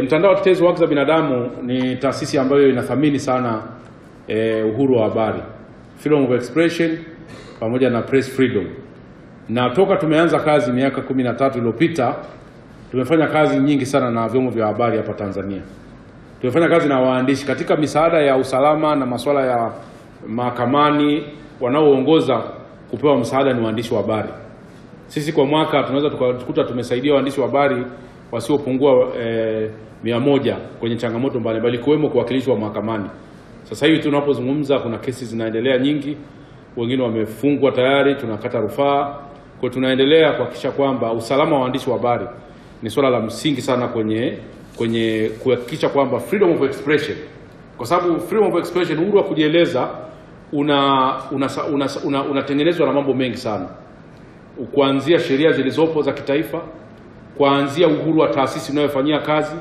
Mtandao wa Tetezi wa Haki za Binadamu ni taasisi ambayo inathamini sana uhuru wa habari, freedom of expression pamoja na press freedom. Na toka tumeanza kazi miaka 13 iliyopita, tumefanya kazi nyingi sana na vyombo vya habari hapa Tanzania. Tumefanya kazi na waandishi katika misaada ya usalama na masuala ya mahakamani. Wanaoongoza kupewa msaada ni waandishi wa habari. Sisi kwa mwaka tunaweza tukakuta tumesaidia waandishi wa habari wasiopungua 100 kwenye changamoto mbalimbali, ikiwemo kuwakilishwa mahakamani. Sasa hivi tunapozungumza kuna kesi zinaendelea nyingi, wengine wamefungwa tayari, tunakata rufaa. Kwa tunaendelea kuhakikisha kwamba usalama wa waandishi wa habari ni swala la msingi sana kwenye kuhakikisha kwamba freedom of expression, kwa sababu freedom of expression, uhuru wa kujieleza, unatengenezwa na mambo mengi sana, kuanzia sheria zilizopo za kitaifa, kuanzia uhuru wa taasisi unayofanyia kazi,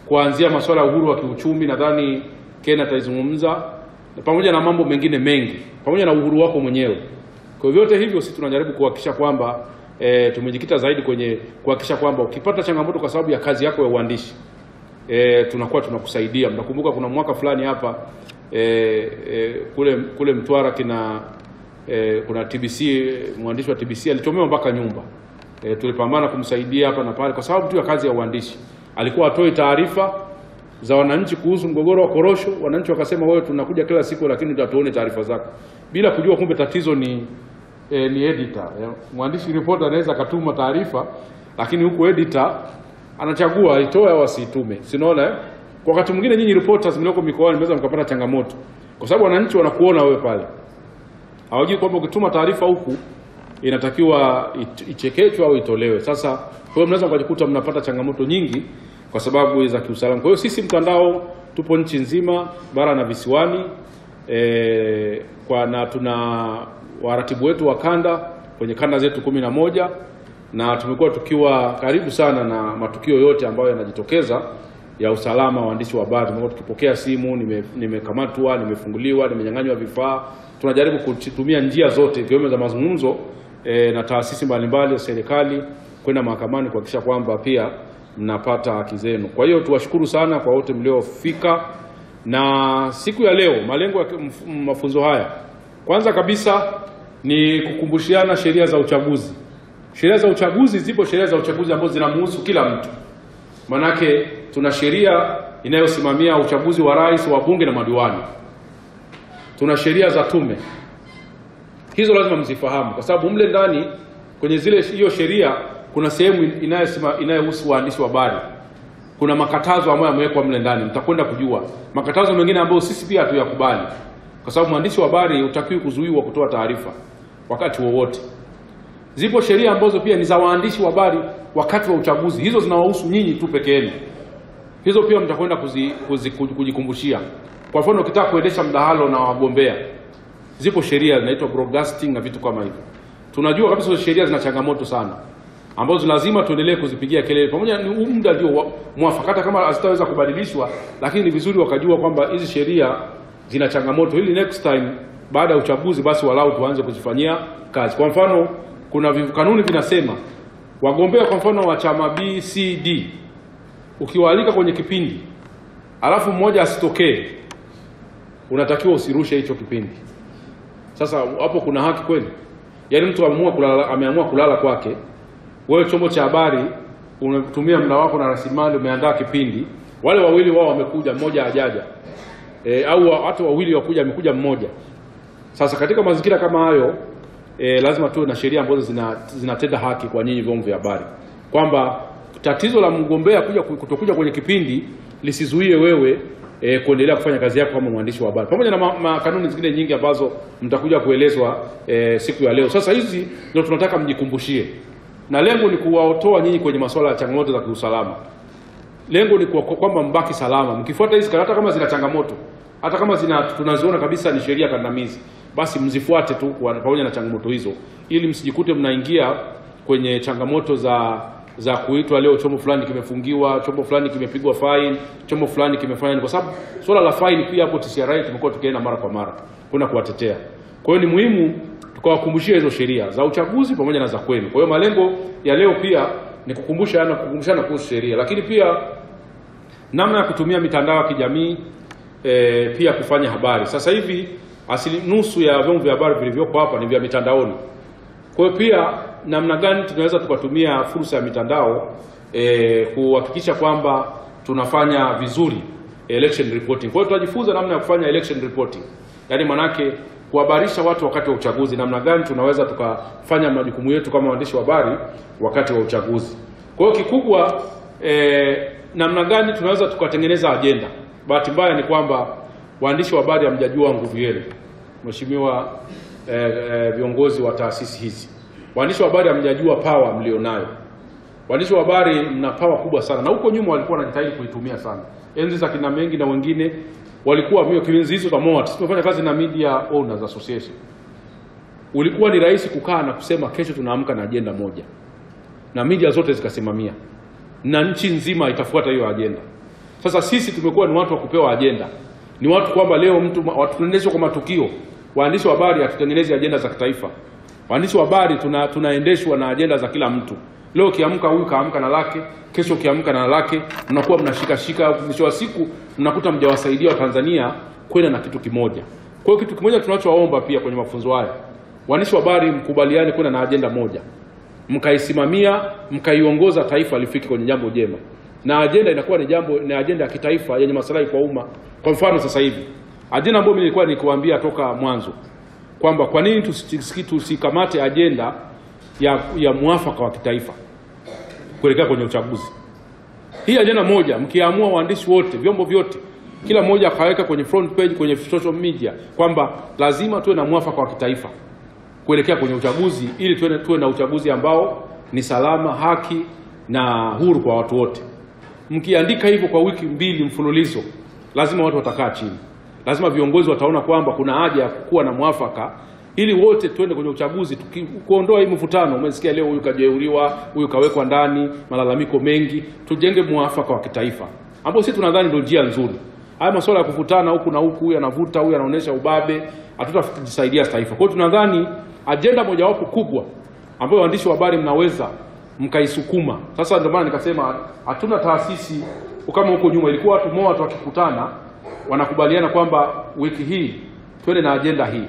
kuanzia masuala ya uhuru wa kiuchumi, nadhani Ken ataizungumza, pamoja na mambo mengine mengi, pamoja na uhuru wako mwenyewe. Kwa vyote hivyo sisi tunajaribu kuhakikisha kwamba tumejikita zaidi kwenye kuhakikisha kwamba ukipata changamoto kwa sababu ya kazi yako ya uandishi, tunakuwa tunakusaidia. Mnakumbuka kuna mwaka fulani hapa kule Mtwara kuna TBC, mwandishi wa TBC alichomewa mpaka nyumba. Tulipambana kumsaidia hapa na pale kwa sababu tu ya kazi ya uandishi. Alikuwa atoe taarifa za wananchi kuhusu mgogoro wa korosho, wananchi wakasema wewe tunakuja kila siku lakini tutatuone taarifa zako, bila kujua kumbe tatizo ni editor. Mwandishi reporter anaweza katuma taarifa, lakini huko editor anachagua itoe au asitume. Sinaona kwa wakati mwingine nyinyi reporters mlioko mikoani mnaweza mkapata changamoto kwa sababu wananchi wanakuona wewe pale, hawajui kwamba ukituma taarifa huku inatakiwa ichekechwe au itolewe. Sasa kwa hiyo mnaweza mkajikuta mnapata changamoto nyingi kwa sababu za kiusalama. Kwa hiyo sisi mtandao tupo nchi nzima, bara na visiwani, na tuna waratibu wetu wa kanda kwenye kanda zetu 11, na tumekuwa tukiwa karibu sana na matukio yote ambayo yanajitokeza ya usalama wa waandishi wa habari. Tumekuwa tukipokea simu, nimekamatwa, nimefunguliwa, nimenyang'anywa vifaa. Tunajaribu kutumia njia zote ikiwemo za mazungumzo na taasisi mbalimbali za serikali kwenda mahakamani kuhakikisha kwamba pia mnapata haki zenu. Kwa hiyo tuwashukuru sana kwa wote mliofika. Na siku ya leo malengo ya mafunzo haya, kwanza kabisa ni kukumbushiana sheria za uchaguzi. Sheria za uchaguzi, zipo sheria za uchaguzi ambazo zinamhusu kila mtu. Manake tuna sheria inayosimamia uchaguzi wa rais, wa bunge na madiwani. Tuna sheria za tume. Hizo lazima mzifahamu kwa sababu mle ndani kwenye hiyo sheria kuna sehemu inayohusu waandishi wa habari. Kuna makatazo ambayo yamewekwa mle ndani, mtakwenda kujua. Makatazo mengine ambayo sisi pia hatuyakubali. Kwa sababu mwandishi wa habari hutakiwi kuzuiwa kutoa taarifa wakati wowote. Zipo sheria ambazo pia ni za waandishi wa habari wakati wa uchaguzi. Hizo zinawahusu nyinyi tu peke yenu. Hizo pia mtakwenda kujikumbushia. Kwa mfano ukitaka kuendesha mdahalo na wagombea, zipo sheria zinaitwa broadcasting na vitu kama hivyo. Tunajua kabisa hizo sheria zina changamoto sana ambazo lazima tuendelee kuzipigia kelele. Pamoja ni muda ndio mwafaka, hata kama hazitaweza kubadilishwa, lakini ni vizuri wakajua kwamba hizi sheria zina changamoto, ili next time baada ya uchaguzi basi walau tuanze kuzifanyia kazi. Kwa mfano kuna kanuni vinasema wagombea kwa mfano wa chama B, C, D, ukiwaalika kwenye kipindi alafu mmoja asitokee, unatakiwa usirushe hicho kipindi. Sasa hapo kuna haki kweli? Yaani mtu ameamua kulala kwake, wewe chombo cha habari unatumia muda wako na rasilimali, umeandaa kipindi, wale wawili wao wamekuja, mmoja hajaja, au watu wawili wakuja, amekuja mmoja. Sasa katika mazingira kama hayo lazima tuwe na sheria ambazo zinatenda haki kwa nyinyi vyombo vya habari, kwamba tatizo la mgombea kutokuja kwenye kipindi lisizuie wewe kuendelea kufanya kazi yako kama mwandishi wa habari, pamoja na kanuni zingine nyingi ambazo mtakuja kuelezwa siku ya leo. Sasa hizi ndio tunataka mjikumbushie, na lengo ni kuwaotoa nyinyi kwenye masuala ya changamoto za kiusalama. Lengo ni kwamba mbaki salama. Mkifuata hizi hata kama zina changamoto, hata kama tunaziona kabisa ni sheria kandamizi, basi mzifuate tu pamoja na changamoto hizo, ili msijikute mnaingia kwenye changamoto za kuitwa leo chombo fulani kimefungiwa, chombo fulani kimepigwa fine, chombo fulani kimefanya. Kwa sababu swala la fine pia hapo TCRA tumekuwa tukienda mara kwa mara kuna kuwatetea. Kwa hiyo ni muhimu tukawakumbushia hizo sheria za uchaguzi pamoja na za kwenu. Kwa hiyo malengo ya leo pia ni kukumbushana kuhusu sheria, lakini pia namna ya kutumia mitandao ya kijamii, pia kufanya habari. Sasa hivi nusu ya vyombo vya habari vilivyopo hapa ni vya mitandaoni. Kwa hiyo pia namna gani tunaweza tukatumia fursa ya mitandao kuhakikisha kwamba tunafanya vizuri election reporting. Kwa hiyo tunajifunza namna ya kufanya election reporting. Yaani manake kuhabarisha watu wakati wa uchaguzi, namna gani tunaweza tukafanya majukumu yetu kama waandishi wa habari wakati wa uchaguzi. Kwa hiyo kikubwa namna gani tunaweza tukatengeneza agenda. Bahati mbaya ni kwamba waandishi wa habari hamjajua nguvu yenu. Mheshimiwa viongozi wa taasisi hizi, waandishi wa habari hamjajua power mlionayo. Waandishi wa habari mna power kubwa sana, na huko nyuma walikuwa wanajitahidi kuitumia sana. Enzi za kina Mengi na wengine walikuwa kienzi hizo kama watu. Tumefanya kazi na Media Owners Association. Ulikuwa ni rahisi kukaa na kusema kesho tunaamka na agenda moja, na media zote zikasimamia, na nchi nzima itafuata hiyo agenda. Sasa sisi tumekuwa ni watu wa kupewa agenda. Ni watu kwamba leo watu tunaendeshwa kwa matukio. Waandishi wa habari hatutengenezi agenda za kitaifa. Waandishi wa habari tunaendeshwa na agenda za kila mtu. Leo kiamka huyu kaamka na lake, kesho kiamka na lake, mnakuwa mnashika mwisho wa siku mnakuta mjawasaidia Watanzania kwenda na kitu kimoja. Kwa hiyo kitu kimoja tunachowaomba pia kwenye mafunzo haya, waandishi wa habari mkubaliane kwenda na agenda moja. Mkaisimamia, mkaiongoza taifa lifike kwenye jambo jema. Na agenda inakuwa ni agenda ya kitaifa yenye maslahi kwa umma. Kwa mfano sasa hivi, agenda ambayo mimi nilikuwa nikuambia toka mwanzo kwamba kwa nini tusikamate agenda ya muafaka wa kitaifa kuelekea kwenye uchaguzi. Hii agenda moja mkiamua waandishi wote, vyombo vyote, kila mmoja akaweka kwenye front page kwenye social media kwamba lazima tuwe na muafaka wa kitaifa kuelekea kwenye uchaguzi, ili tuwe na uchaguzi ambao ni salama, haki na huru kwa watu wote. Mkiandika hivyo kwa wiki 2 mfululizo, lazima watu watakaa chini. Lazima viongozi wataona kwamba kuna haja ya kuwa na muafaka ili wote tuende kwenye uchaguzi, kuondoa hii mvutano. Umesikia leo huyu kajeuriwa, huyu kawekwa ndani, malalamiko mengi. Tujenge muafaka wa kitaifa ambao sisi tunadhani ndio njia nzuri. Haya masuala ya kuvutana huku na huku, huyu anavuta, huyu anaonesha ubabe, hatutajisaidia taifa. Kwa hiyo tunadhani agenda mojawapo kubwa ambayo waandishi wa habari mnaweza mkaisukuma. Sasa ndio maana nikasema hatuna taasisi kama huko nyuma ilikuwa watu wakikutana wanakubaliana kwamba wiki hii twende na agenda hii.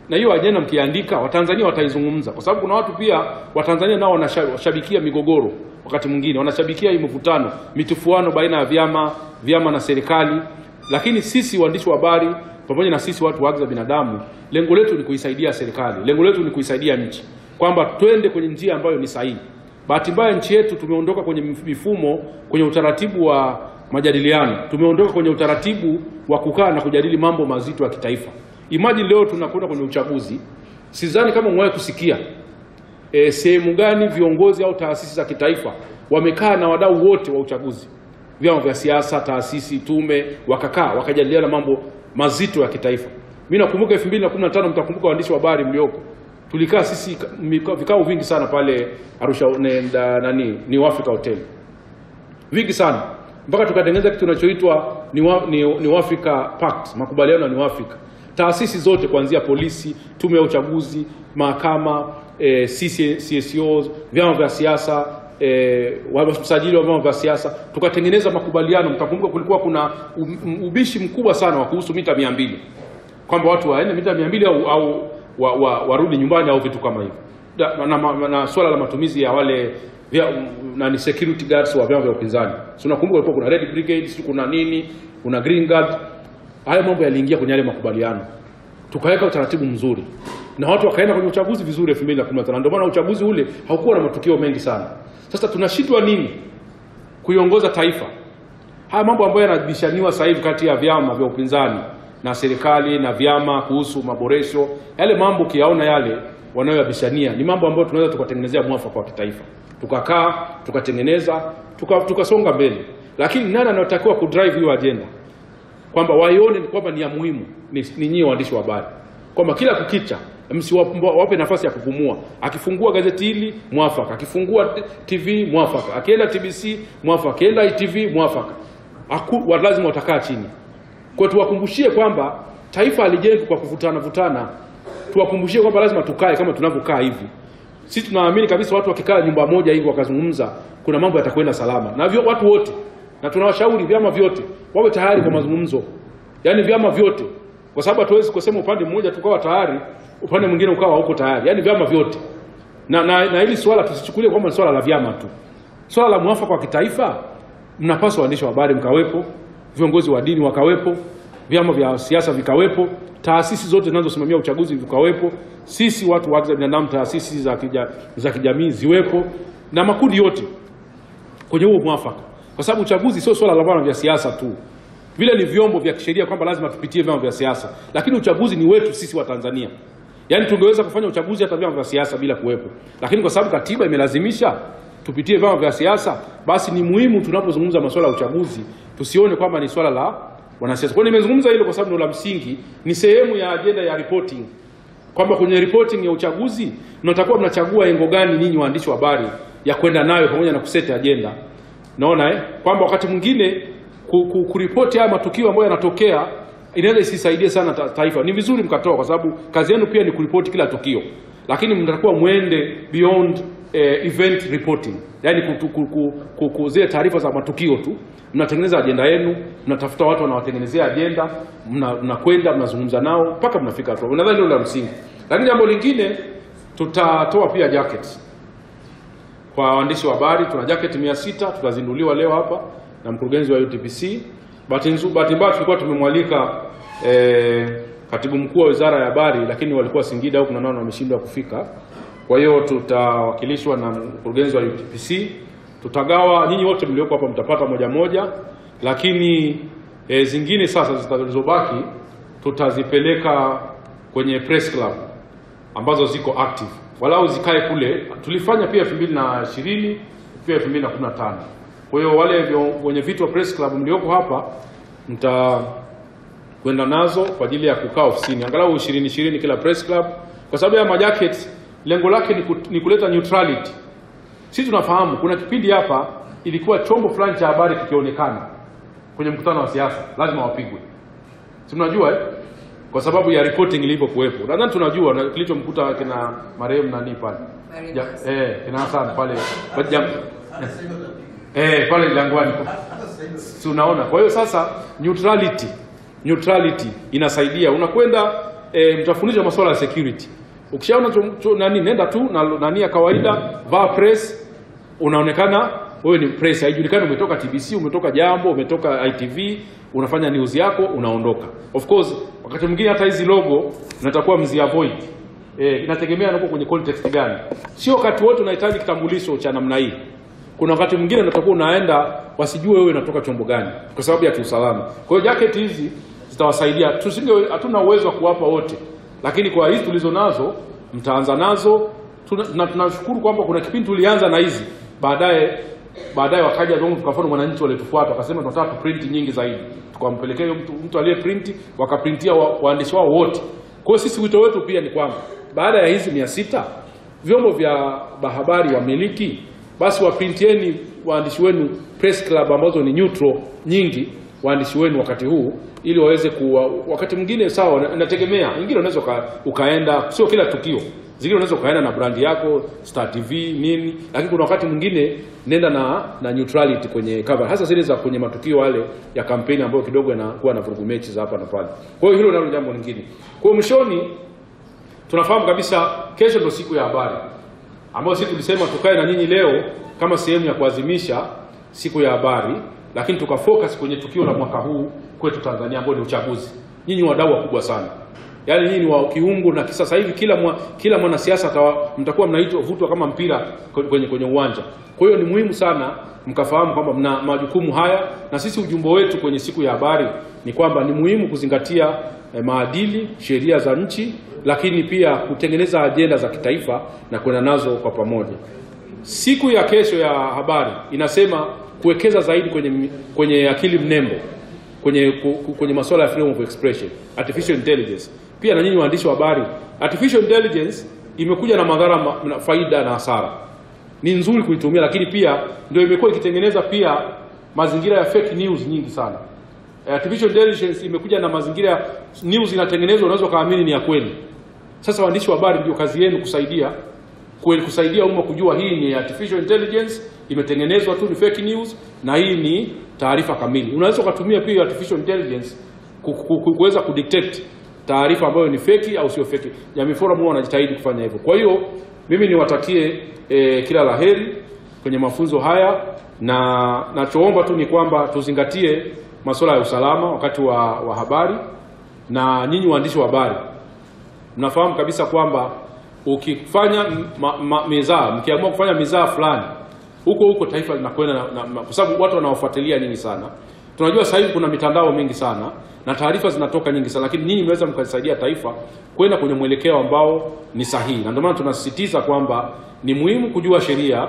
Na hiyo agenda mkiandika, Watanzania wataizungumza, kwa sababu kuna watu pia Watanzania nao wanashabikia migogoro, wakati mwingine wanashabikia hii mvutano, mitufuano baina ya vyama na serikali. Lakini sisi waandishi wa habari pamoja na sisi watu wa haki za binadamu, lengo letu ni kuisaidia serikali, lengo letu ni kuisaidia nchi, kwamba twende kwenye njia ambayo ni sahihi. Bahati mbaya nchi yetu tumeondoka kwenye mifumo, kwenye utaratibu wa majadiliano, tumeondoka kwenye utaratibu wa kukaa na kujadili mambo mazito ya kitaifa. Imagine leo tunakwenda kwenye uchaguzi. Sidhani kama mwae kusikia sehemu gani viongozi au taasisi za kitaifa wamekaa na wadau wote wa uchaguzi, vyama vya siasa, taasisi, tume, wakakaa wakajadiliana mambo mazito ya kitaifa. Mimi nakumbuka 2015, mtakumbuka waandishi wa habari mlioko, tulikaa sisi vikao vingi sana pale Arusha New Africa Hotel, vingi sana, mpaka tukatengeneza kitu kinachoitwa New Africa Pact, makubaliano ya New Africa. Taasisi zote kuanzia polisi, tume ya uchaguzi, mahakama, CSOs, vyama vya siasa, wasajili wa vyama vya siasa, tukatengeneza makubaliano. Mtakumbuka kulikuwa kuna ubishi mkubwa sana wa kuhusu mita 200, kwamba watu waende mita 200 au warudi nyumbani au vitu kama hivyo. Na swala la matumizi ya wale ni security guards wa vyama vya upinzani. So nakumbuka kulikuwa kuna Red Brigade, kuna nini, kuna Green Guard. Haya mambo yaliingia kwenye yale makubaliano. Tukaweka utaratibu mzuri. Na watu wakaenda kwenye uchaguzi vizuri 2015. Ndio maana uchaguzi ule haukuwa na matukio mengi sana. Sasa tunashindwa nini kuiongoza taifa? Haya mambo ambayo yanabishaniwa sasa hivi kati ya vyama vya upinzani na serikali na vyama kuhusu maboresho, yale mambo kiaona yale wanayoyabishania ni mambo ambayo tunaweza tukatengenezea mwafaka wa kitaifa. Tukakaa, tukatengeneza, tukasonga mbele. Lakini nani anatakiwa kudrive hiyo agenda? Kwamba waione ni kwamba ni ya muhimu, ni nyinyi waandishi wa habari. Kwamba kila kukicha msiwape nafasi ya kupumua. Akifungua gazeti hili mwafaka, akifungua TV mwafaka, akienda TBC mwafaka, akienda ITV mwafaka. Lazima watakaa chini. Kwa tuwakumbushie kwamba taifa halijengwi kwa kuvutana. Tuwakumbushie kwamba lazima tukae kama tunavyokaa hivi. Sisi tunaamini kabisa watu wakikaa nyumba moja hivi wakazungumza, kuna mambo yatakwenda salama. Na watu wote na tunawashauri vyama vyote wawe tayari kwa mazungumzo. Yaani vyama vyote, kwa sababu hatuwezi kusema upande mmoja tukawa tayari, upande mwingine ukawa huko tayari. Yaani vyama vyote. Na hili swala tusichukulie kwamba ni swala la vyama tu. Swala la mwafaka wa kitaifa, mnapaswa waandishi wa habari mkawepo, viongozi wa dini wakawepo, vyama vya siasa vikawepo, taasisi zote zinazosimamia uchaguzi vikawepo, sisi watu wa haki za binadamu, taasisi za kijamii ziwepo, na makundi yote kwenye huo mwafaka. Kwa sababu uchaguzi sio swala la vyama vya siasa tu. Vile ni vyombo vya kisheria kwamba lazima tupitie vyama vya siasa, lakini uchaguzi ni wetu sisi wa Tanzania. Yaani tungeweza kufanya uchaguzi hata vyama vya siasa bila kuwepo. Lakini kwa sababu katiba imelazimisha tupitie vyama vya siasa, basi ni muhimu tunapozungumza masuala ya uchaguzi tusione kwamba ni swala la wanasiasa. Kwa nini nimezungumza hilo? Kwa sababu ndio la msingi, ni sehemu ya agenda ya reporting. Kwamba kwenye reporting ya uchaguzi mnatakuwa mnachagua engo gani ninyi waandishi wa habari ya kwenda nayo pamoja na kuseti agenda. Naona kwamba wakati mwingine kuripoti haya matukio ambayo yanatokea inaweza isisaidie sana taifa. Ni vizuri mkatoa, kwa sababu kazi yenu pia ni kuripoti kila tukio. Lakini mtakuwa muende beyond event reporting. Yaani zile taarifa za matukio tu. Mnatengeneza agenda yenu, mnatafuta watu wanawatengenezea agenda, mnakwenda mnazungumza nao mpaka mnafika hapo. Nadhani ndio la msingi. Lakini jambo lingine, tutatoa pia jackets kwa waandishi wa habari. Tuna jacket 600 tutazinduliwa leo hapa na mkurugenzi wa UTPC. Bahati mbaya tulikuwa tumemwalika katibu mkuu wa Wizara ya Habari, lakini walikuwa Singida huko, na wameshindwa kufika. Kwa hiyo tutawakilishwa na mkurugenzi wa UTPC. Tutagawa, nyinyi wote mlioko hapa mtapata moja moja, lakini zingine sasa zitazobaki tutazipeleka kwenye press club ambazo ziko active. Walau zikae kule. Tulifanya pia 2020, pia 2015. Kwa hiyo wale wenye vitu wa press club mlioko hapa mtakwenda nazo kwa ajili ya kukaa ofisini. Angalau 20 kila press club, kwa sababu ya majackets lengo lake ni kuleta neutrality. Sisi tunafahamu kuna kipindi hapa ilikuwa chombo fulani cha habari kikionekana kwenye mkutano wa siasa lazima wapigwe. Si mnajua kwa sababu ya reporting ilivyokuwepo. Nadhani tunajua kilichomkuta kina marehemu nani pale. Kina Hassan pale. Pale Jangwani. Si unaona? Kwa hiyo sasa neutrality inasaidia. Unakwenda mtafundisha masuala ya security. Ukishaona nenda tu na nani ya kawaida, vaa press, unaonekana wewe ni press. Haijulikani umetoka TBC, umetoka Jambo, umetoka ITV, unafanya news yako, unaondoka. Of course, wakati mwingine hata hizi logo natakuwa mzi avoid. Inategemea uko kwenye context gani. Sio wakati wote unahitaji kitambulisho cha namna hii. Kuna wakati mwingine unatakuwa unaenda wasijue wewe unatoka chombo gani kwa sababu ya kiusalama. Kwa hiyo jacket hizi zitawasaidia. Hatuna uwezo wa kuwapa wote. Lakini kwa hizi tulizo nazo mtaanza nazo. Tunashukuru kwamba kuna kipindi tulianza na hizi. Baadaye wakaja ndio tukafanya wananchi wale tufuata wakasema tunataka kuprint nyingi zaidi. Tukampelekea mtu aliye print wakaprintia waandishi wao wote. Kwa hiyo sisi wito wetu pia ni kwamba baada ya hizi 600 vyombo vya habari wamiliki, basi waprintieni waandishi wenu press club ambazo ni neutral nyingi waandishi wenu wakati huu, ili waweze wakati mwingine sawa inategemea. Wengine unaweza ukaenda sio kila tukio. Zingine unaweza ukaenda na brand yako, Star TV nini, lakini kuna wakati mwingine nenda na neutrality kwenye cover. Hasa zile za kwenye matukio wale ya kampeni ambayo kidogo yanakuwa na vurugu mechi za hapa na pale. Kwa hiyo hilo nalo jambo lingine. Kwa hiyo mwishoni tunafahamu kabisa kesho ndio siku ya habari, ambayo sisi tulisema tukae na nyinyi leo kama sehemu ya kuadhimisha siku ya habari, lakini tukafocus kwenye tukio la mwaka huu kwetu Tanzania ambao ni uchaguzi. Nyinyi wadau wakubwa sana. Yaani nyinyi wa kiungo, na sasa hivi kila mwanasiasa mtakuwa mnaitwa vutwa kama mpira kwenye uwanja. Kwa hiyo ni muhimu sana mkafahamu kwamba mna majukumu haya, na sisi ujumbe wetu kwenye siku ya habari ni kwamba ni muhimu kuzingatia maadili, sheria za nchi, lakini pia kutengeneza ajenda za kitaifa na kwenda nazo kwa pamoja. Siku ya kesho ya habari inasema kuwekeza zaidi kwenye akili mnembo, kwenye masuala ya freedom of expression, artificial intelligence. Pia na nyinyi waandishi wa habari, artificial intelligence imekuja na madhara na faida na hasara. Ni nzuri kuitumia, lakini pia ndio imekuwa ikitengeneza pia mazingira ya fake news nyingi sana. Artificial intelligence imekuja na mazingira ya news inatengenezwa unaweza kaamini ni ya kweli. Sasa waandishi wa habari ndio kazi yenu kusaidia umma kujua hii ni artificial intelligence imetengenezwa tu, ni fake news, na hii taarifa kamili. Unaweza kutumia pia artificial intelligence kuweza kudetect taarifa ambayo ni feki au sio feki. Jamii Forum huwa wanajitahidi kufanya hivyo. Kwa hiyo mimi niwatakie kila laheri kwenye mafunzo haya, na nachoomba tu ni kwamba tuzingatie masuala ya usalama wakati wa habari. Na nyinyi waandishi wa habari mnafahamu kabisa kwamba ukifanya mizaa, mkiamua kufanya mizaa fulani, huko taifa linakwenda kwa sababu watu wanaofuatilia nyinyi sana. Tunajua sasa hivi kuna mitandao mingi sana na taarifa zinatoka nyingi sana, lakini nyinyi mnaweza mkasaidia taifa kwenda kwenye mwelekeo ambao ni sahihi. Na ndio maana tunasisitiza kwamba ni muhimu kujua sheria